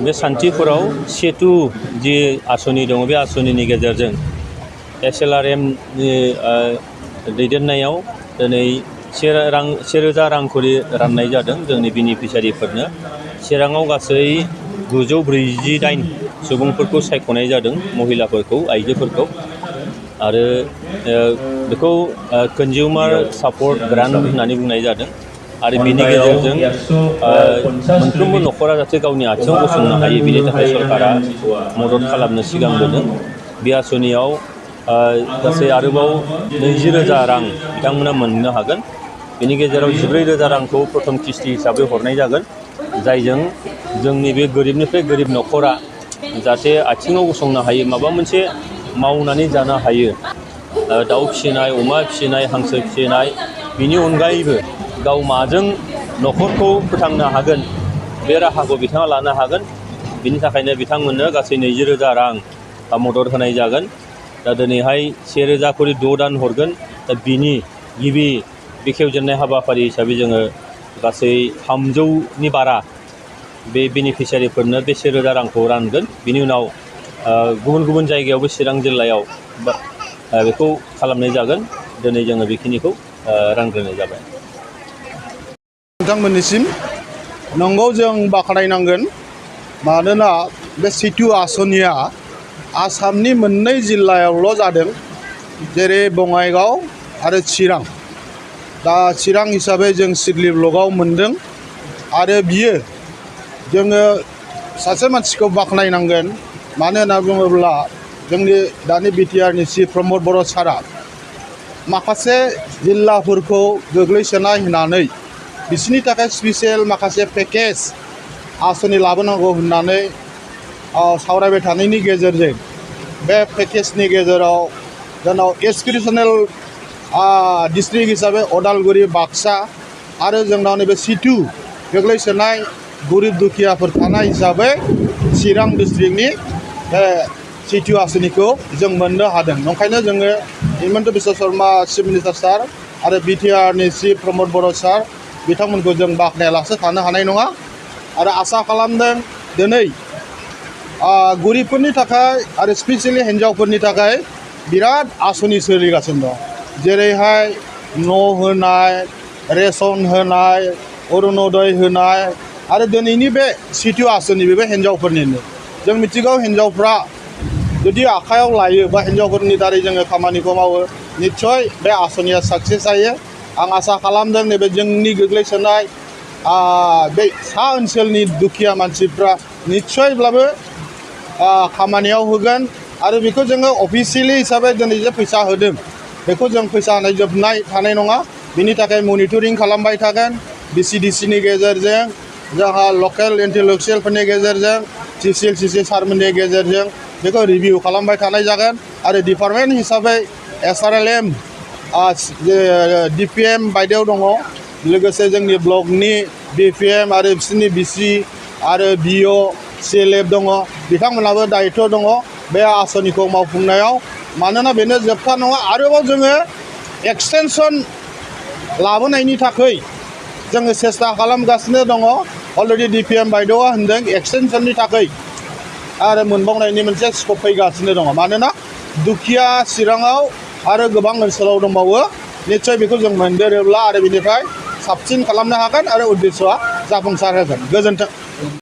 बे सान्थिफुराव सेतु जि आसनि दङ बे आसनिनि गेजेरजों SLRM नि दैदेननायाव दिनै 1,000 रां खरि राननाय जादों जोंनि बेनिफिसियारिफोरनो। चिराङाव गासै 948 सुबुंफोरखौ सायख'नाय जादों, महिलाफोरखौ, आइजोफोरखौ। आरो बेखौ कन्जिउमार सापर्ट ग्रान्ट होननानै बुंनाय जादों। आरो बिनि गेजेरजों मोनफ्रोमबो न'खरा जाहाथे गावनि आथिङाव गसंनो हायो, बिनि थाखाय सरकारा मदद खालामनो सिगांबोदों। बे आसनियाव गासै आरोबाव 20,000 रां बिथांमोना मोननो हागोन। बेनि गेजेराव 14,000 रांखौ प्रथम किस्ति हिसाबै हरनाय जागोन, जायजों जोंनि बे गोरिबनिफ्राय गोरिब न'खरा जाहाथे आथिङाव गसंनो हायो, माबा मोनसे मावनानै जानो हायो। दाउ फिसिनाय, अमा फिसिनाय, हांसो फिसिनाय, बिनि अनगायैबो गाव माजों न'खरखौ फोथांनो हागोन बे राहाखौ बिथाङा लानो हागोन। बिनि थाखायनो बिथांमोननो गासै 20,000 रां मदद होनाय जागोन। दा दिनैहाय 1,000 खरि 6 दान हरगोन। दा बिनि गिबि बेखेवजेननाय हाबाफारि हिसाबै जोङो गासै 300नि बारा बे बेनिफिसियारिफोरनो बे 1,000 रांखौ रानगोन। बिनि उनाव गुबुन गुबुन जायगायावबो चिरां जिल्लायाव बेखौ खालामनाय जागोन। दिनै जोङो बेखिनिखौ रानग्रोनाय जाबाय। नोंथांमोननिसिम नंगौ जों बाख्नायनांगोन, मानोना बे सेतु आसनिया आसामनि 2 जिल्लायावल' जादों, जेरै बङाइगाव आरो चिरां। दा चिरां हिसाबै जों सिडली ब्लकआव मोनदों। आरो बियो जोङो सासे मानसिखौ बाख्नायनांगोन, मानो होनना बुङोब्ला जोंनि दानि बिटिआरनि चिफ प्रमद बर' सारा माखासे जिल्लाफोरखौ गोग्लैसोनाय होननानै बिसोरनि थाखाय स्पेसियेल माखासे पेकेज आसनि लाबोनांगौ होननानै सावरायबाय थानायनि गेजेरजों बे पेकेजनि गेजेराव जोंनाव एसपिरेसनेल डिस्ट्रिक्ट हिसाबै अदालगुरि, बाक्सा आरो जोंनाव नैबे सेतु गोग्लैसोनाय गरिब दुखियाफोर थानाय हिसाबै चिरां डिस्ट्रिक्टनि बे सेतु आसनिखौ जों मोननो हादों। ओंखायनो जोङो हिमन्त बिश्व शर्मा चिफ मिनिस्टार सार आरो बिटिआरनि चिफ प्रमद बर' सार बिथांमोनखौ जों बाख्नायालासे थानो हानाय नङा। आरो आसा खालामदों दिनै गरिबफोरनि थाखाय आरो स्पेसियेलि हिन्जावफोरनि थाखाय बिराद आसनि सोलिगासिनो दं, जेरैहाय न' होनाय, रेसन होनाय, अरुनदय होनाय। आरो दिनैनि बे सेतु आसनि बेबो हिन्जावफोरनिनो। जों मिथिगौ हिन्जावफ्रा जुदि आखायाव लायो बा हिन्जावफोरनि दारै जोङो खामानिखौ मावो, निस्सय बे आसनिया साक्सेस जायो। आं आसा खालामदों नैबे जोंनि गोग्लैसोनाय बे सा ओनसोलनि दुखिया मानसिफ्रा निस्सयब्लाबो खामानियाव होगोन। आरो बेखौ जोङो अफिसियेलि हिसाबै दिनै जे फैसा होदों, बेखौ जों फैसा होनाय जोबनाय थानाय नङा। बिनि थाखाय मनिटरिं खालामबाय थागोन BCDCनि गेजेरजों, जोंहा लकेल इन्टेलेक्सुयेलफोरनि गेजेरजों, CCL सारमोननि गेजेरजों बेखौ रिभिउ खालामबाय थानाय जागोन। आरो डिपार्टमेन्ट हिसाबै SRLM DPM बायदेव दङ, लोगोसे जोंनि ब्लकनि DPM आरो बिसोरनि BC आरो BO CLF दङ। बिथांमोनहाबो दायित्व दङ बे आसनिखौ मावफुंनायाव, मानोना बेनो जोबथा नङा। आरोबाव जोङो एक्सटेनसन लाबोनायनि थाखाय जोङो सेस्था खालामगासिनो दङ। अलरेडि DPM बायदेवआ होनदों एक्सटेनसननि थाखाय आरो मोनबावनायनि मोनसे स्कप फैगासिनो दङ, मानोना दुखिया चिराङाव आरो गोबां ओनसोलाव दंबावो। निस्सय बेखौ जों मोनदेरोब्ला आरो बिनिफ्राय साबसिन खालामनो हागोन आरो उद्देश्यआ जाफुंसार होगोन। गोजोन्थों।